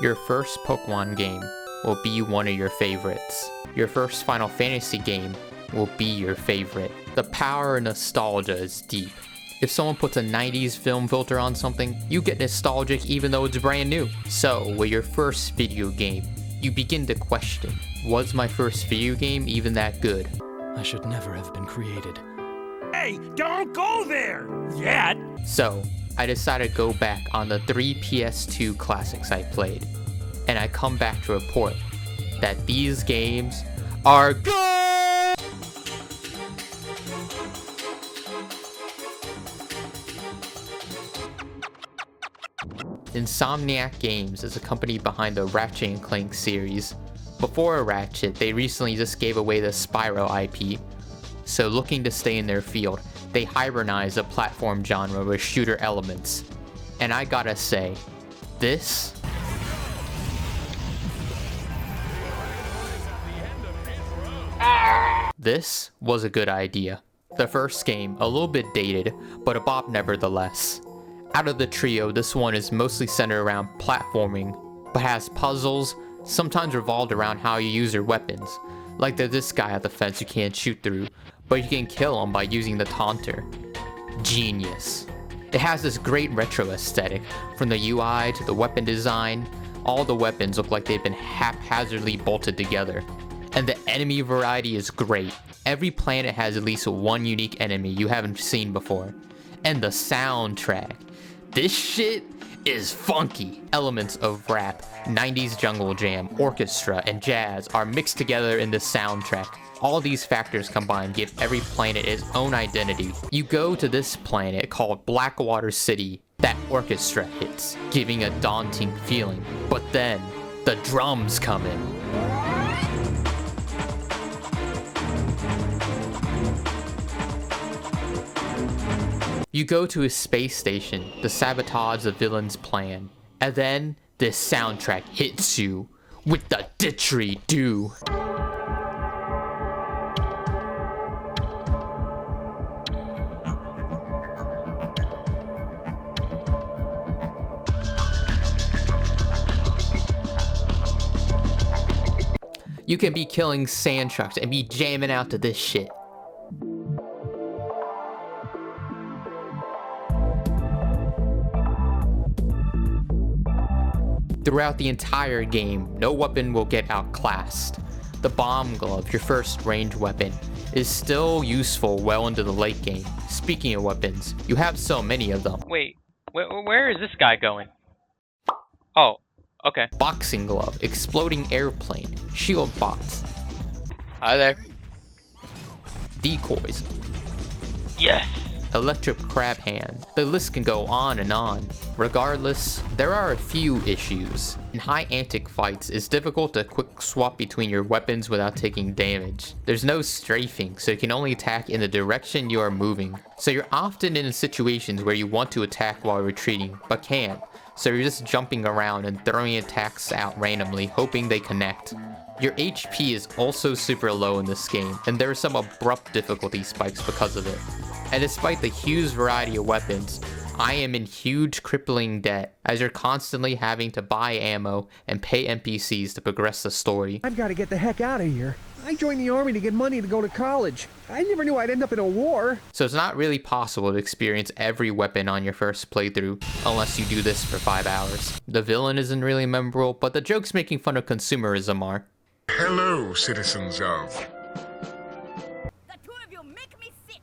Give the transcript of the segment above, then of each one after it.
Your first Pokemon game will be one of your favorites. Your first Final Fantasy game will be your favorite. The power of nostalgia is deep. If someone puts a 90s film filter on something, you get nostalgic even though it's brand new. So, with your first video game, you begin to question, was my first video game even that good? I should never have been created. Hey, don't go there yet! So, I decided to go back on the 3 PS2 classics I played, and I come back to report that these games are good! Insomniac Games is a company behind the Ratchet and Clank series. Before Ratchet, they recently just gave away the Spyro IP, so looking to stay in their field, they hybridized a platform genre with shooter elements. And I gotta say, this was a good idea. The first game, a little bit dated, but a bop nevertheless. Out of the trio, this one is mostly centered around platforming, but has puzzles, sometimes revolved around how you use your weapons. Like there's this guy at the fence you can't shoot through, but you can kill him by using the taunter. Genius. It has this great retro aesthetic, from the UI to the weapon design. All the weapons look like they've been haphazardly bolted together. And the enemy variety is great. Every planet has at least one unique enemy you haven't seen before. And the soundtrack. This shit is funky. Elements of rap, 90s jungle jam, orchestra, and jazz are mixed together in the soundtrack. All these factors combined give every planet its own identity. You go to this planet called Blackwater City. That orchestra hits, giving a daunting feeling. But then, the drums come in. You go to a space station to sabotage the villain's plan, and then this soundtrack hits you with the didgeridoo. You can be killing sand trucks and be jamming out to this shit. Throughout the entire game, no weapon will get outclassed. The bomb glove, your first ranged weapon, is still useful well into the late game. Speaking of weapons, you have so many of them. Wait, where is this guy going? Oh, okay. Boxing glove, exploding airplane, shield bots. Hi there. Decoys. Yes! Electric crab hand. The list can go on and on. Regardless, there are a few issues. In high antic fights, it's difficult to quick swap between your weapons without taking damage. There's no strafing, so you can only attack in the direction you are moving. So you're often in situations where you want to attack while retreating, but can't. So you're just jumping around and throwing attacks out randomly, hoping they connect. Your HP is also super low in this game, and there are some abrupt difficulty spikes because of it. And despite the huge variety of weapons, I am in huge crippling debt, as you're constantly having to buy ammo and pay NPCs to progress the story. I've got to get the heck out of here. I joined the army to get money to go to college. I never knew I'd end up in a war. So it's not really possible to experience every weapon on your first playthrough, unless you do this for 5 hours. The villain isn't really memorable, but the jokes making fun of consumerism are. Hello, citizens of... The two of you make me sick.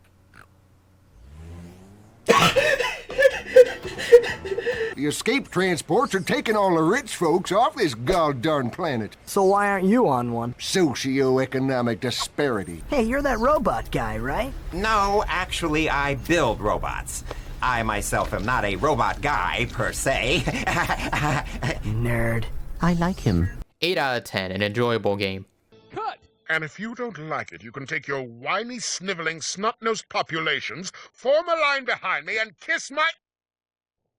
The escape transports are taking all the rich folks off this god-darn planet. So why aren't you on one? Socioeconomic disparity. Hey, you're that robot guy, right? No, actually, I build robots. I myself am not a robot guy, per se. Nerd. I like him. 8 out of 10, an enjoyable game. Cut! And if you don't like it, you can take your whiny, sniveling, snot-nosed populations, form a line behind me, and kiss my...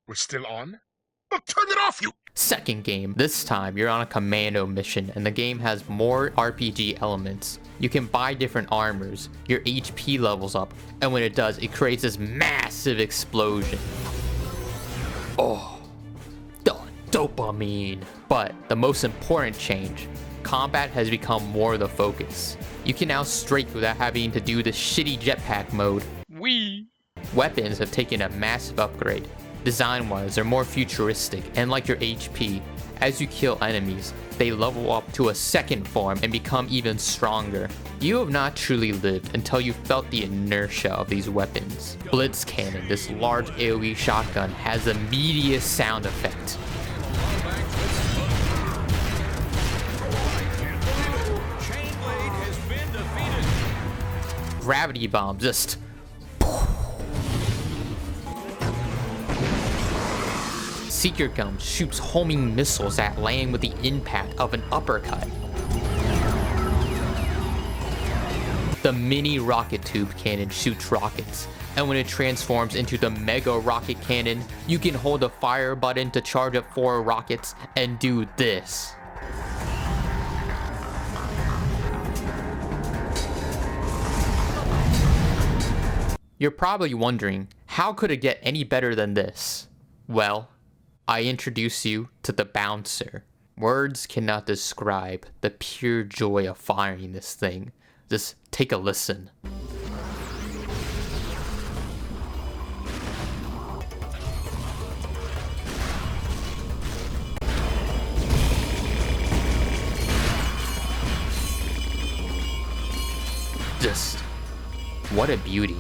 We're still on? Well, turn it off, you... Second game. This time, you're on a commando mission, and the game has more RPG elements. You can buy different armors, your HP levels up, and when it does, it creates this massive explosion. Oh. Dun, dopamine. But the most important change, combat has become more the focus. You can now strike without having to do the shitty jetpack mode. Wee. Weapons have taken a massive upgrade. Design-wise, they're more futuristic, and like your HP, as you kill enemies, they level up to a second form and become even stronger. You have not truly lived until you felt the inertia of these weapons. Blitz Cannon, this large AoE shotgun, has a media sound effect. Gravity bomb, just... Seeker Gun shoots homing missiles that land with the impact of an uppercut. The mini rocket tube cannon shoots rockets, and when it transforms into the mega rocket cannon, you can hold the fire button to charge up 4 rockets and do this. You're probably wondering, how could it get any better than this? Well, I introduce you to the Bouncer. Words cannot describe the pure joy of firing this thing. Just take a listen. Just, what a beauty.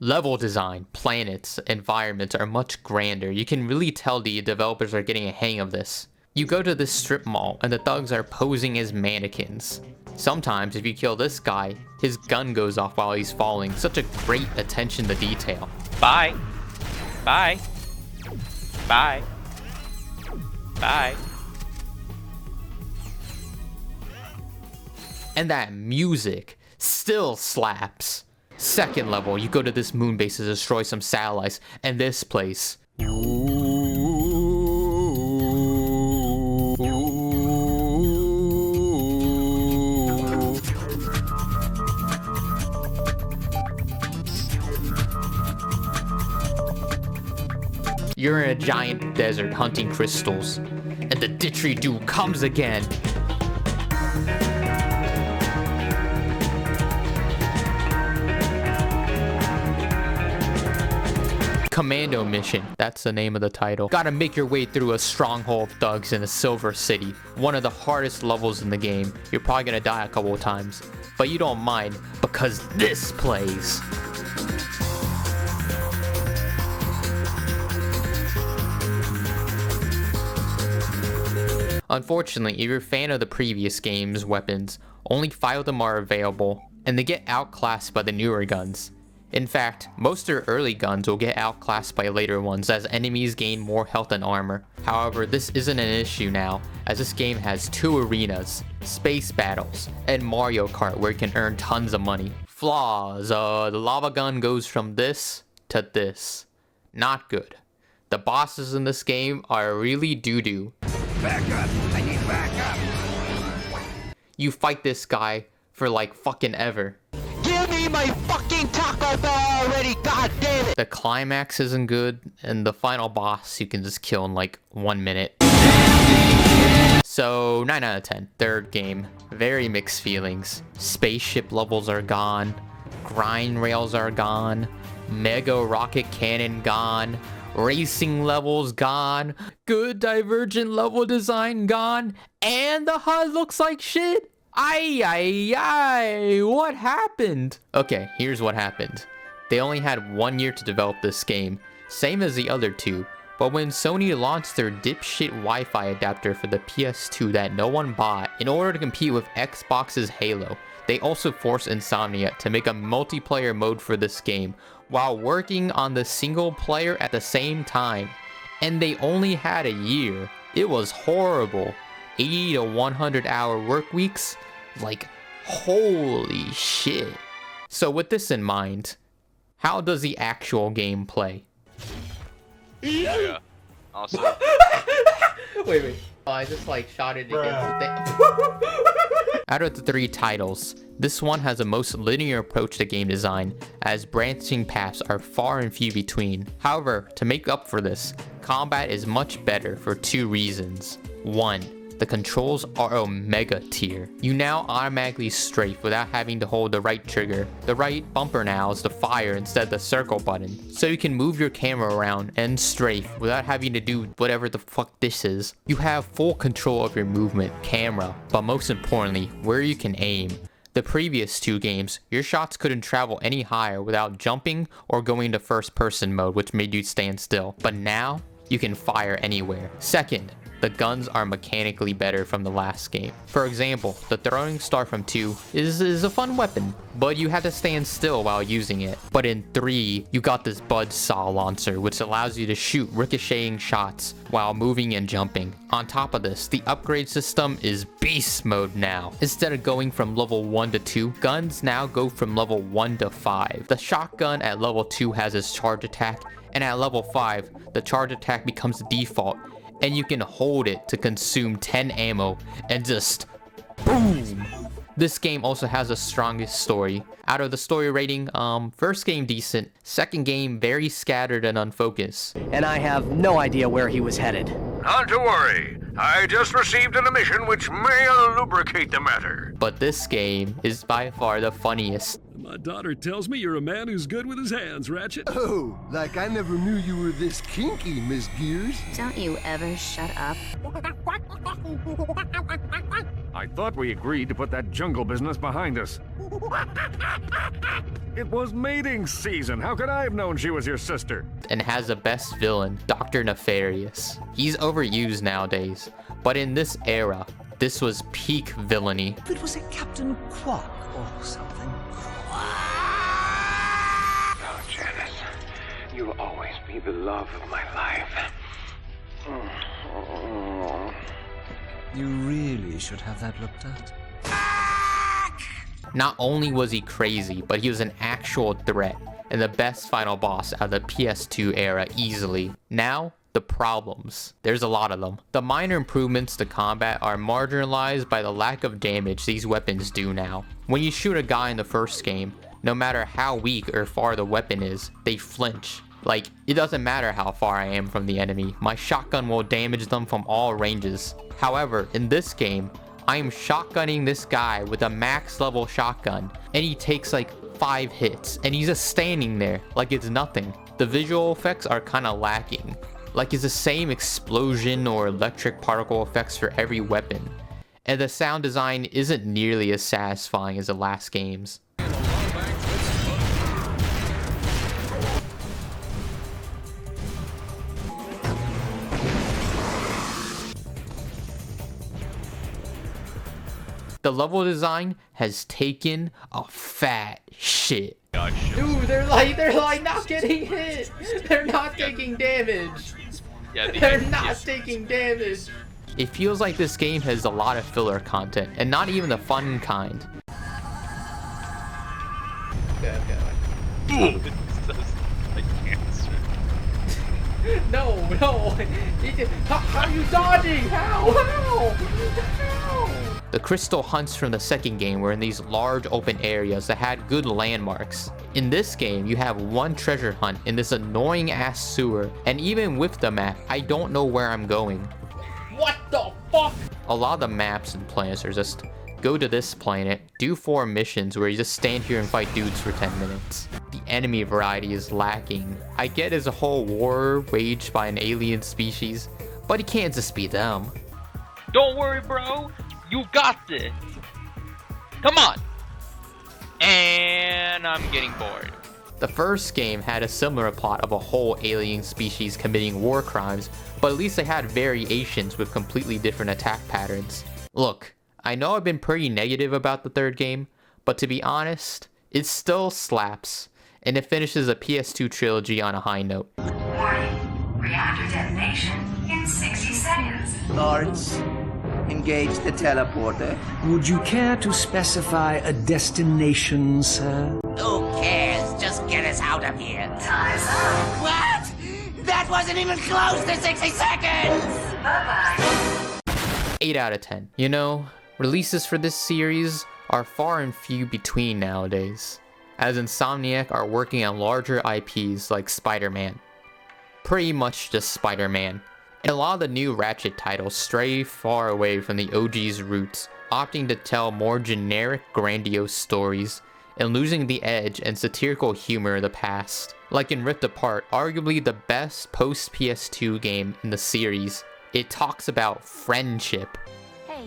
Level design, planets, environments are much grander. You can really tell the developers are getting a hang of this. You go to this strip mall and the thugs are posing as mannequins. Sometimes if you kill this guy, his gun goes off while he's falling. Such a great attention to detail. Bye. Bye. Bye. Bye. And that music still slaps. Second level, you go to this moon base to destroy some satellites, and this place. You're in a giant desert hunting crystals, and the didgeridoo comes again. Commando mission, that's the name of the title. Gotta make your way through a stronghold of thugs in a silver city. One of the hardest levels in the game. You're probably gonna die a couple of times, but you don't mind because this plays. Unfortunately, if you're a fan of the previous game's weapons, only 5 of them are available, and they get outclassed by the newer guns. In fact, most of their early guns will get outclassed by later ones as enemies gain more health and armor. However, this isn't an issue now, as this game has 2 arenas, space battles, and Mario Kart where you can earn tons of money. Flaws, the lava gun goes from this to this. Not good. The bosses in this game are really doo-doo. Back up! I need backup! You fight this guy for like fucking ever. Give me my fucking Taco Bell already, god damn it! The climax isn't good, and the final boss you can just kill in like 1 minute. So 9 out of 10. Third game, very mixed feelings. Spaceship levels are gone, grind rails are gone, mega rocket cannon gone, racing levels gone, good divergent level design gone, and the HUD looks like shit. What happened? Okay, here's what happened. They only had 1 year to develop this game, same as the other 2, but when Sony launched their dipshit Wi-Fi adapter for the PS2 that no one bought in order to compete with Xbox's Halo, they also forced Insomniac to make a multiplayer mode for this game while working on the single player at the same time. And they only had a year. It was horrible. 80 to 100 hour work weeks? Like, holy shit. So with this in mind, how does the actual game play? Yeah. Also. Wait. Oh, I just like shot it against the thing. Out of the 3 titles, this one has the most linear approach to game design, as branching paths are far and few between. However, to make up for this, combat is much better for 2 reasons. 1. The controls are Omega tier. You now automatically strafe without having to hold the right trigger. The right bumper now is the fire instead of the circle button. So you can move your camera around and strafe without having to do whatever the fuck this is. You have full control of your movement, camera, but most importantly, where you can aim. The previous 2 games, your shots couldn't travel any higher without jumping or going into first person mode, which made you stand still. But now, you can fire anywhere. Second, the guns are mechanically better from the last game. For example, the throwing star from 2 is a fun weapon, but you have to stand still while using it. But in 3, you got this buzzsaw launcher, which allows you to shoot ricocheting shots while moving and jumping. On top of this, the upgrade system is beast mode now. Instead of going from level 1 to 2, guns now go from level 1 to 5. The shotgun at level 2 has its charge attack, and at level 5, the charge attack becomes default, and you can hold it to consume 10 ammo and just boom. This game also has the strongest story. Out of the story rating, first game decent, second game very scattered and unfocused. And I have no idea where he was headed. Not to worry. I just received an emission which may lubricate the matter. But this game is by far the funniest. My daughter tells me you're a man who's good with his hands, Ratchet. Oh, like I never knew you were this kinky, Miss Gears. Don't you ever shut up. I thought we agreed to put that jungle business behind us. It was mating season. How could I have known she was your sister? And has the best villain, Dr. Nefarious. He's overused nowadays, but in this era, this was peak villainy. If it was a Captain Quark or something. Oh, Janice, you'll always be the love of my life. You really should have that looked at. Not only was he crazy, but he was an actual threat, and the best final boss out of the PS2 era easily. Now, the problems. There's a lot of them. The minor improvements to combat are marginalized by the lack of damage these weapons do now. When you shoot a guy in the first game, no matter how weak or far the weapon is, they flinch. Like, it doesn't matter how far I am from the enemy, my shotgun will damage them from all ranges. However, in this game, I am shotgunning this guy with a max level shotgun, and he takes like 5 hits, and he's just standing there like it's nothing. The visual effects are kinda lacking. Like it's the same explosion or electric particle effects for every weapon. And the sound design isn't nearly as satisfying as the last games. The level design has taken a fat shit. Dude, they're like not getting hit. They're not taking damage. Yeah, they're not taking damage. It feels like this game has a lot of filler content, and not even the fun kind. Okay. Like cancer. No. How are you dodging? How? The crystal hunts from the second game were in these large open areas that had good landmarks. In this game, you have one treasure hunt in this annoying ass sewer, and even with the map, I don't know where I'm going. What the fuck? A lot of the maps and planets are just, go to this planet, do 4 missions where you just stand here and fight dudes for 10 minutes. The enemy variety is lacking. I get it's a whole war waged by an alien species, but it can't just be them. Don't worry, bro. You got this. Come on. And I'm getting bored. The first game had a similar plot of a whole alien species committing war crimes, but at least they had variations with completely different attack patterns. Look, I know I've been pretty negative about the third game, but to be honest, it still slaps, and it finishes a PS2 trilogy on a high note. Warning, reactor detonation in 60 seconds. Lawrence, engage the teleporter. Would you care to specify a destination, sir? Who cares? Just get us out of here. Time's up. What? That wasn't even close to 60 seconds! Bye-bye. 8 out of 10. You know, Releases for this series are far and few between nowadays, as Insomniac are working on larger IPs like Spider-Man. Pretty much just Spider-Man. And a lot of the new Ratchet titles stray far away from the OG's roots, opting to tell more generic, grandiose stories, and losing the edge and satirical humor of the past. Like in Rift Apart, arguably the best post-PS2 game in the series, it talks about friendship. Hey,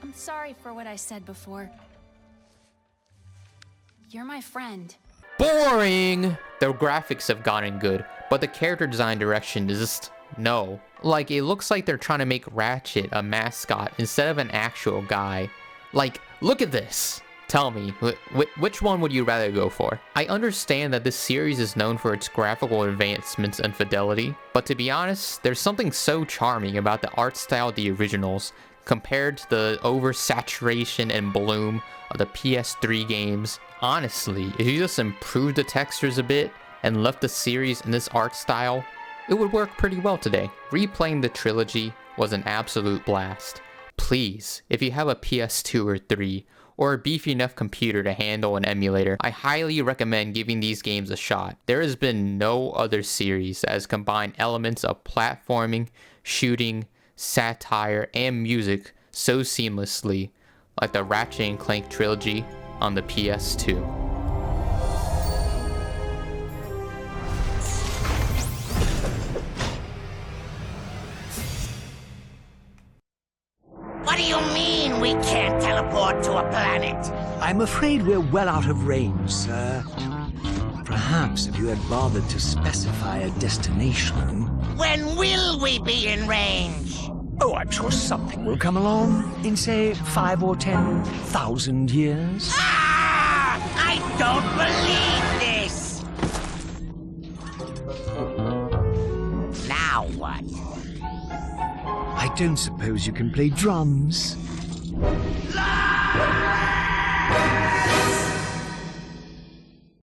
I'm sorry for what I said before. You're my friend. Boring! The graphics have gotten good, but the character design direction is just no. Like, it looks like they're trying to make Ratchet a mascot instead of an actual guy. Like, look at this! Tell me, which one would you rather go for? I understand that this series is known for its graphical advancements and fidelity, but to be honest, there's something so charming about the art style of the originals compared to the oversaturation and bloom of the PS3 games. Honestly, if you just improved the textures a bit and left the series in this art style, it would work pretty well today. Replaying the trilogy was an absolute blast. Please, if you have a PS2 or 3, or a beefy enough computer to handle an emulator, I highly recommend giving these games a shot. There has been no other series that has combined elements of platforming, shooting, satire, and music so seamlessly like the Ratchet and Clank trilogy on the PS2. What do you mean we can't teleport to a planet? I'm afraid we're well out of range, sir. Perhaps if you had bothered to specify a destination... When will we be in range? Oh, I'm sure something will come along in, say, 5 or 10,000 years. Ah! I don't believe this! Now what? I don't suppose you can play drums. Lie!